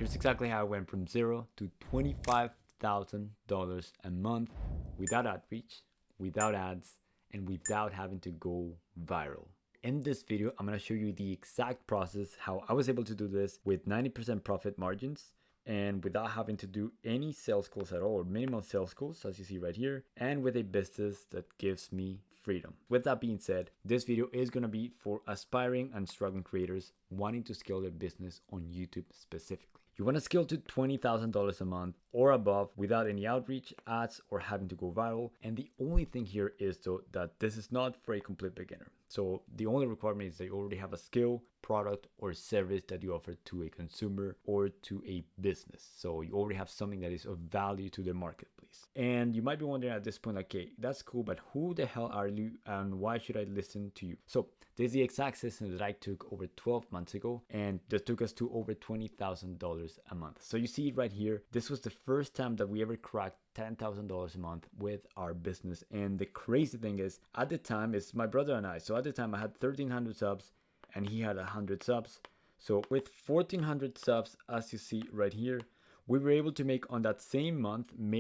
Here's exactly how I went from zero to $25,000 a month without outreach, without ads, and without having to go viral. In this video, I'm going to show you the exact process, how I was able to do this with 90% profit margins and without having to do any sales calls at all, or minimal sales calls, as you see right here, and with a business that gives me freedom. With that being said, this video is going to be for aspiring and struggling creators wanting to scale their business on YouTube specifically. You want to scale to $20,000 a month or above without any outreach, ads, or having to go viral. And the only thing here is though that this is not for a complete beginner. So the only requirement is that you already have a skill, product, or service that you offer to a consumer or to a business. So you already have something that is of value to the marketplace. And you might be wondering at this point, like, okay, that's cool, but who the hell are you and why should I listen to you? So this is the exact system that I took over 12 months ago, and that took us to over $20,000 a month. So you see it right here. This was the first time that we ever cracked $10,000 a month with our business. And the crazy thing is, at the time, it's my brother and I. So at the time, I had 1,300 subs and he had 100 subs. So with 1,400 subs, as you see right here, we were able to make on that same month, from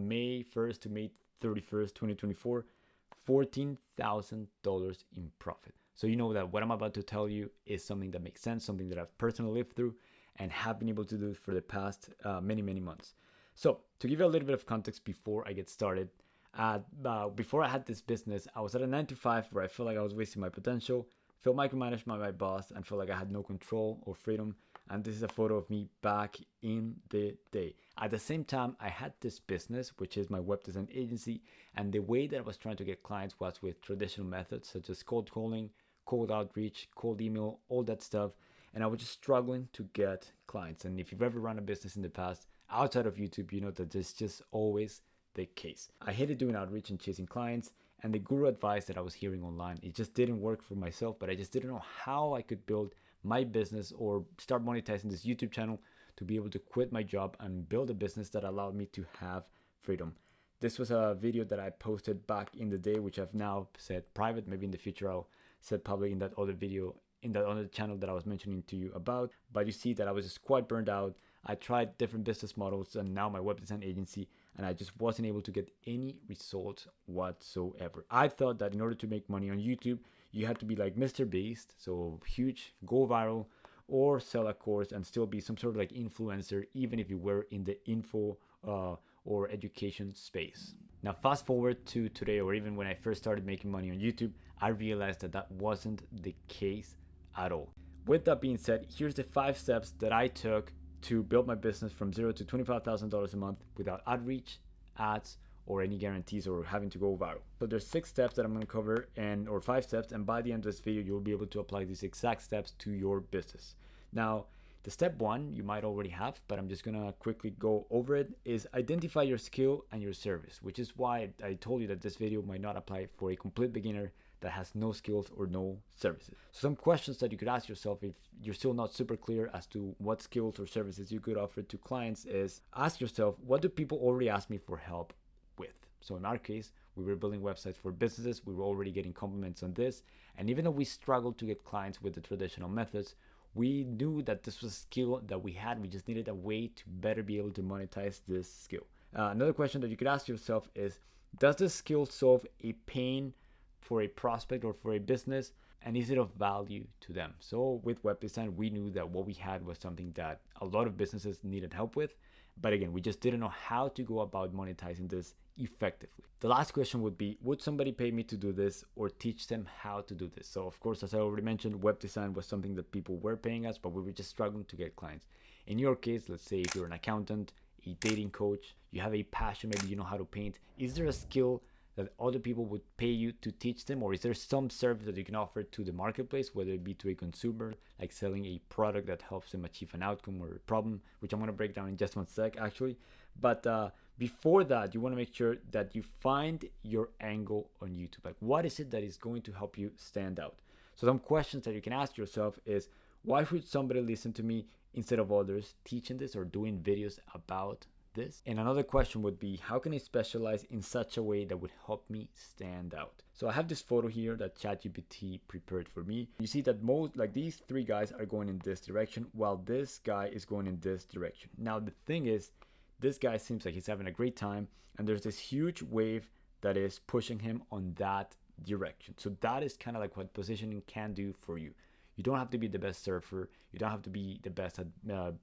May 1st to May 31st, 2024, $14,000 in profit. So you know that what I'm about to tell you is something that makes sense, something that I've personally lived through and have been able to do for the past many months. So to give you a little bit of context before I get started, before I had this business, I was at a 9-to-5 where I felt like I was wasting my potential, felt micromanaged by my boss, and felt like I had no control or freedom. And this is a photo of me back in the day. At the same time, I had this business, which is my web design agency. And the way that I was trying to get clients was with traditional methods, such as cold calling, cold outreach, cold email, all that stuff. And I was just struggling to get clients. And if you've ever run a business in the past, outside of YouTube, you know that this is just always the case. I hated doing outreach and chasing clients, and the guru advice that I was hearing online, it just didn't work for myself, but I just didn't know how I could build my business or start monetizing this YouTube channel to be able to quit my job and build a business that allowed me to have freedom. This was a video that I posted back in the day, which I've now said private. Maybe in the future I'll set public in that other video, in that other channel that I was mentioning to you about. But you see that I was just quite burned out. I tried different business models and now my web design agency, and I just wasn't able to get any results whatsoever. I thought that in order to make money on YouTube, you had to be like Mr. Beast, so huge, go viral, or sell a course and still be some sort of like influencer, even if you were in the info or education space. Now, fast forward to today, or even when I first started making money on YouTube, I realized that that wasn't the case at all. With that being said, here's the 5 steps that I took to build my business from zero to $25,000 a month without outreach, ads, or any guarantees or having to go viral. So there's 6 steps that I'm going to cover, or 5 steps, and by the end of this video, you'll be able to apply these exact steps to your business. Now, the step 1 you might already have, but I'm just going to quickly go over it, is identify your skill and your service, which is why I told you that this video might not apply for a complete beginner that has no skills or no services. So some questions that you could ask yourself if you're still not super clear as to what skills or services you could offer to clients is, ask yourself, what do people already ask me for help with? So in our case, we were building websites for businesses. We were already getting compliments on this. And even though we struggled to get clients with the traditional methods, we knew that this was a skill that we had. We just needed a way to better be able to monetize this skill. Another question that you could ask yourself is, does this skill solve a pain for a prospect or for a business, and is it of value to them? So with web design, we knew that what we had was something that a lot of businesses needed help with, but again, we just didn't know how to go about monetizing this effectively. The last question would be, would somebody pay me to do this or teach them how to do this? So of course, as I already mentioned, web design was something that people were paying us, but we were just struggling to get clients. In your case, let's say if you're an accountant, a dating coach, you have a passion, maybe you know how to paint, is there a skill that other people would pay you to teach them? Or is there some service that you can offer to the marketplace, whether it be to a consumer, like selling a product that helps them achieve an outcome or a problem, which I'm going to break down in just one sec actually. But before that, you want to make sure that you find your angle on YouTube. Like, what is it that is going to help you stand out? So some questions that you can ask yourself is, why should somebody listen to me instead of others teaching this or doing videos about this? And another question would be, how can I specialize in such a way that would help me stand out? So I have this photo here that ChatGPT prepared for me. You see that most, like these three guys are going in this direction, while this guy is going in this direction. Now the thing is, this guy seems like he's having a great time, and there's this huge wave that is pushing him on that direction. So that is kind of like what positioning can do for you. You don't have to be the best surfer. You don't have to be the best at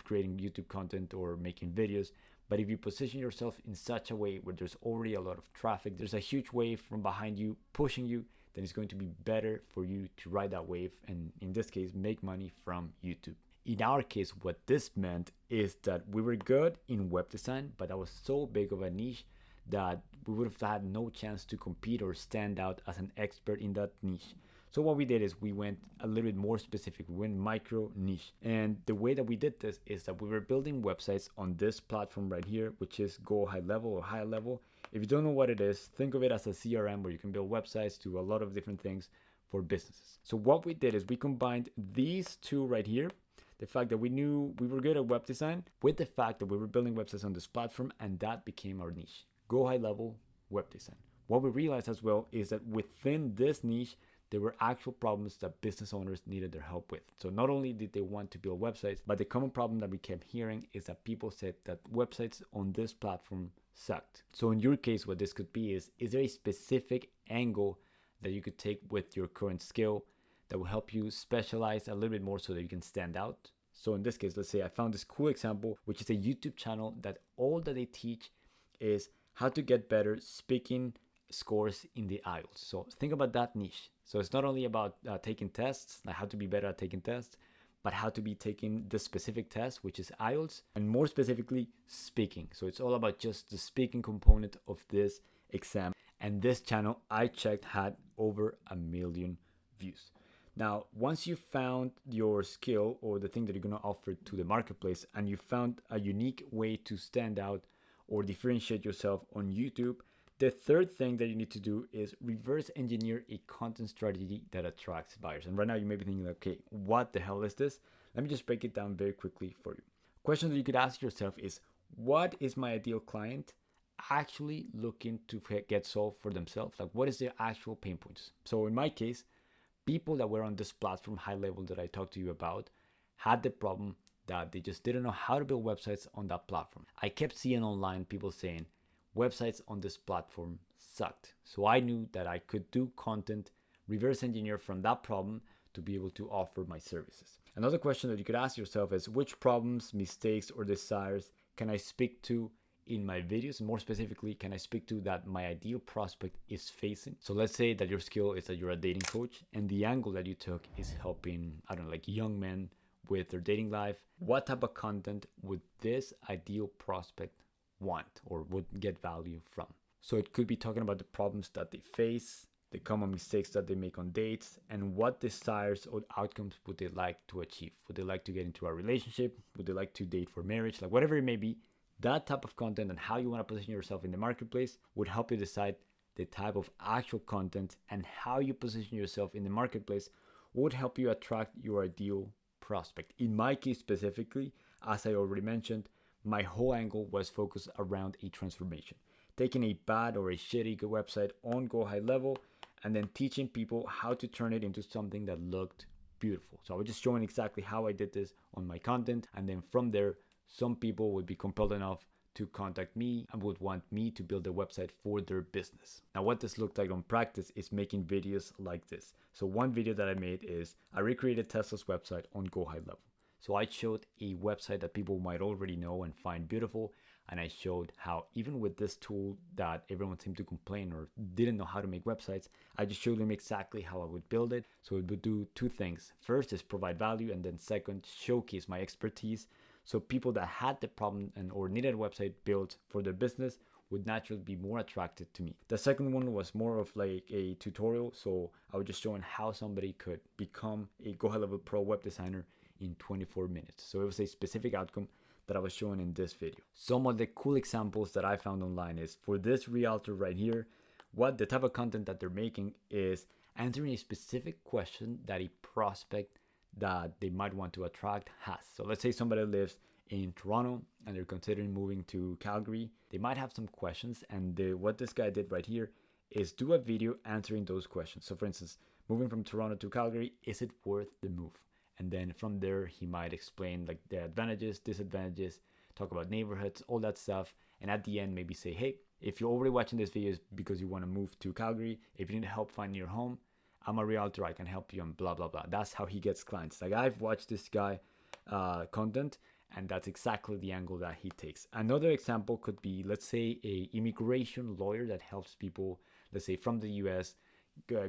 creating YouTube content or making videos. But if you position yourself in such a way where there's already a lot of traffic, there's a huge wave from behind you pushing you, then it's going to be better for you to ride that wave and, in this case, make money from YouTube. In our case, what this meant is that we were good in web design, but that was so big of a niche that we would have had no chance to compete or stand out as an expert in that niche. So what we did is we went a little bit more specific. We went micro niche. And the way that we did this is that we were building websites on this platform right here, which is Go High Level or High Level. If you don't know what it is, think of it as a CRM where you can build websites to a lot of different things for businesses. So what we did is we combined these two right here, the fact that we knew we were good at web design, with the fact that we were building websites on this platform, and that became our niche. Go High Level Web Design. What we realized as well is that within this niche, there were actual problems that business owners needed their help with. So not only did they want to build websites, but the common problem that we kept hearing is that people said that websites on this platform sucked. So in your case, what this could be is there a specific angle that you could take with your current skill that will help you specialize a little bit more so that you can stand out? So in this case, let's say I found this cool example, which is a YouTube channel that all that they teach is how to get better speaking scores in the IELTS. So think about that niche. So it's not only about taking tests, like how to be better at taking tests, but how to be taking the specific test, which is IELTS, and more specifically, speaking. So it's all about just the speaking component of this exam. And this channel, I checked, had over 1 million views. Now, once you found your skill or the thing that you're going to offer to the marketplace, and you found a unique way to stand out or differentiate yourself on YouTube, the third thing that you need to do is reverse engineer a content strategy that attracts buyers. And right now you may be thinking, okay, what the hell is this? Let me just break it down very quickly for you. Question that you could ask yourself is, what is my ideal client actually looking to get solved for themselves? Like, what is their actual pain points? So in my case, people that were on this platform, High Level, that I talked to you about, had the problem that they just didn't know how to build websites on that platform. I kept seeing online people saying, websites on this platform sucked. So I knew that I could do content, reverse engineer from that problem to be able to offer my services. Another question that you could ask yourself is, which problems, mistakes, or desires can I speak to in my videos? More specifically, can I speak to that my ideal prospect is facing? So let's say that your skill is that you're a dating coach, and the angle that you took is helping, I don't know, like young men with their dating life. What type of content would this ideal prospect want or would get value from? So it could be talking about the problems that they face, the common mistakes that they make on dates, and what desires or outcomes would they like to achieve. Would they like to get into a relationship? Would they like to date for marriage? Like whatever it may be, that type of content and how you want to position yourself in the marketplace would help you decide the type of actual content, and how you position yourself in the marketplace would help you attract your ideal prospect. In my case specifically, as I already mentioned, my whole angle was focused around a transformation. Taking a bad or a shitty website on Go High Level and then teaching people how to turn it into something that looked beautiful. So I was just showing exactly how I did this on my content, and then from there, some people would be compelled enough to contact me and would want me to build a website for their business. Now, what this looked like on practice is making videos like this. So one video that I made is I recreated Tesla's website on Go High Level. So I showed a website that people might already know and find beautiful, and I showed how even with this tool that everyone seemed to complain or didn't know how to make websites, I just showed them exactly how I would build it. So it would do two things. First is provide value, and then second, showcase my expertise. So people that had the problem and or needed a website built for their business would naturally be more attracted to me. The second one was more of like a tutorial. So I was just showing how somebody could become a Go High Level Pro web designer in 24 minutes. So it was a specific outcome that I was showing in this video. Some of the cool examples that I found online is for this realtor right here, what the type of content that they're making is answering a specific question that a prospect that they might want to attract has. So let's say somebody lives in Toronto and they're considering moving to Calgary, they might have some questions. And what this guy did right here is do a video answering those questions. So for instance, moving from Toronto to Calgary, is it worth the move? And then from there, he might explain like the advantages, disadvantages, talk about neighborhoods, all that stuff. And at the end, maybe say, hey, if you're already watching this video because you want to move to Calgary, if you need help finding your home, I'm a realtor, I can help you, and blah, blah, blah. That's how he gets clients. Like, I've watched this guy content, and that's exactly the angle that he takes. Another example could be, let's say, a immigration lawyer that helps people, let's say from the US,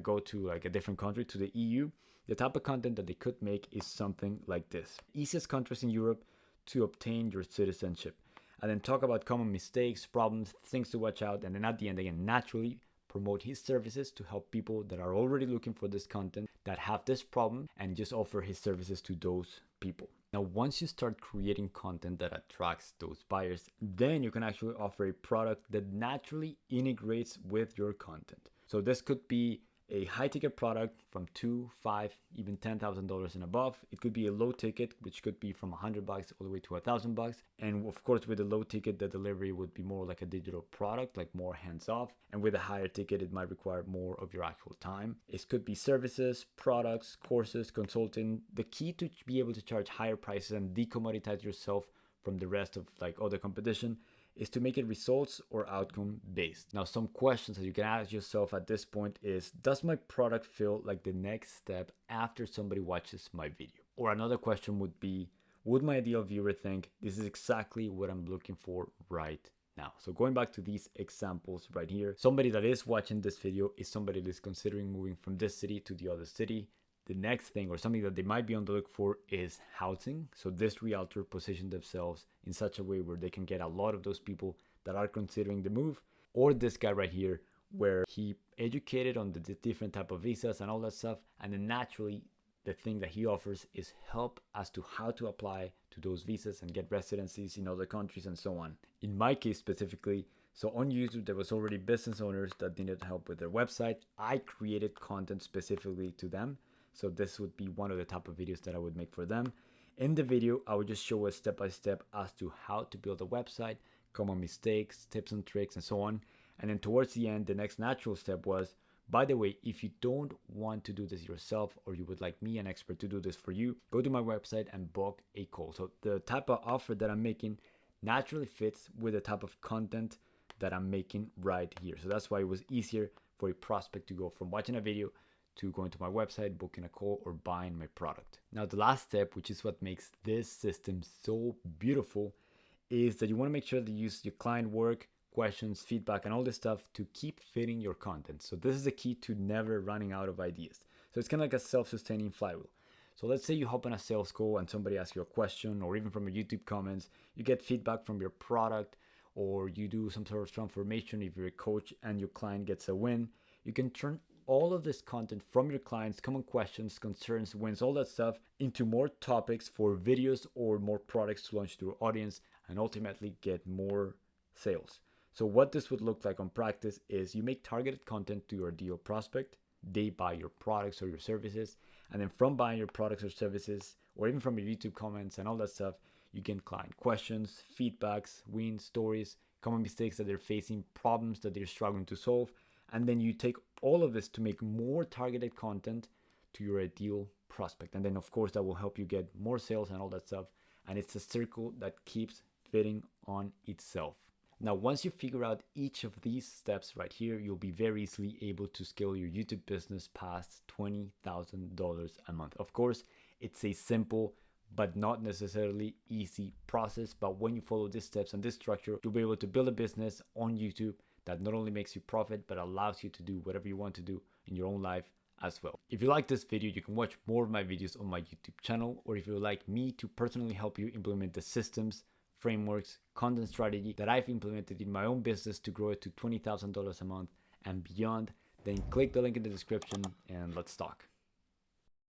go to like a different country, to the EU. The type of content that they could make is something like this. Easiest countries in Europe to obtain your citizenship. And then talk about common mistakes, problems, things to watch out. And then at the end, again, naturally promote his services to help people that are already looking for this content, that have this problem, and just offer his services to those people. Now, once you start creating content that attracts those buyers, then you can actually offer a product that naturally integrates with your content. So this could be a high ticket product from $2, $5, even $10,000 and above. It could be a low ticket, which could be from $100 all the way to $1,000. And of course, with the low ticket, the delivery would be more like a digital product, like more hands off. And with a higher ticket, it might require more of your actual time. It could be services, products, courses, consulting. The key to be able to charge higher prices and decommoditize yourself from the rest of like other competition is to make it results or outcome based. Now, some questions that you can ask yourself at this point is, does my product feel like the next step after somebody watches my video? Or another question would be, would my ideal viewer think this is exactly what I'm looking for right now? So going back to these examples right here, somebody that is watching this video is somebody that is considering moving from this city to the other city. The next thing, or something that they might be on the look for, is housing. So this realtor positioned themselves in such a way where they can get a lot of those people that are considering the move. Or this guy right here, where he educated on the different type of visas and all that stuff. And then naturally, the thing that he offers is help as to how to apply to those visas and get residencies in other countries and so on. In my case specifically, so on YouTube, there was already business owners that needed help with their website. I created content specifically to them. So this would be one of the type of videos that I would make for them. In the video, I would just show a step-by-step as to how to build a website, common mistakes, tips and tricks, and so on. And then towards the end, the next natural step was, by the way, if you don't want to do this yourself, or you would like me, an expert, to do this for you, go to my website and book a call. So the type of offer that I'm making naturally fits with the type of content that I'm making right here. So that's why it was easier for a prospect to go from watching a video to going to my website, booking a call, or buying my product. Now, the last step, which is what makes this system so beautiful, is that you want to make sure that you use your client work, questions, feedback, and all this stuff to keep fitting your content. So this is the key to never running out of ideas. So it's kind of like a self-sustaining flywheel. So let's say you hop on a sales call and somebody asks you a question, or even from your YouTube comments, you get feedback from your product, or you do some sort of transformation. If you're a coach and your client gets a win, you can turn all of this content from your clients, common questions, concerns, wins, all that stuff, into more topics for videos or more products to launch to your audience, and ultimately get more sales. So what this would look like on practice is you make targeted content to your ideal prospect. They buy your products or your services. And then from buying your products or services, or even from your YouTube comments and all that stuff, you get client questions, feedbacks, wins, stories, common mistakes that they're facing, problems that they're struggling to solve. And then you take all of this to make more targeted content to your ideal prospect. And then, of course, that will help you get more sales and all that stuff. And it's a circle that keeps fitting on itself. Now, once you figure out each of these steps right here, you'll be very easily able to scale your YouTube business past $20,000 a month. Of course, it's a simple but not necessarily easy process. But when you follow these steps and this structure, you'll be able to build a business on YouTube that not only makes you profit, but allows you to do whatever you want to do in your own life as well. If you like this video, you can watch more of my videos on my YouTube channel, or if you would like me to personally help you implement the systems, frameworks, content strategy that I've implemented in my own business to grow it to $20,000 a month and beyond, then click the link in the description and let's talk.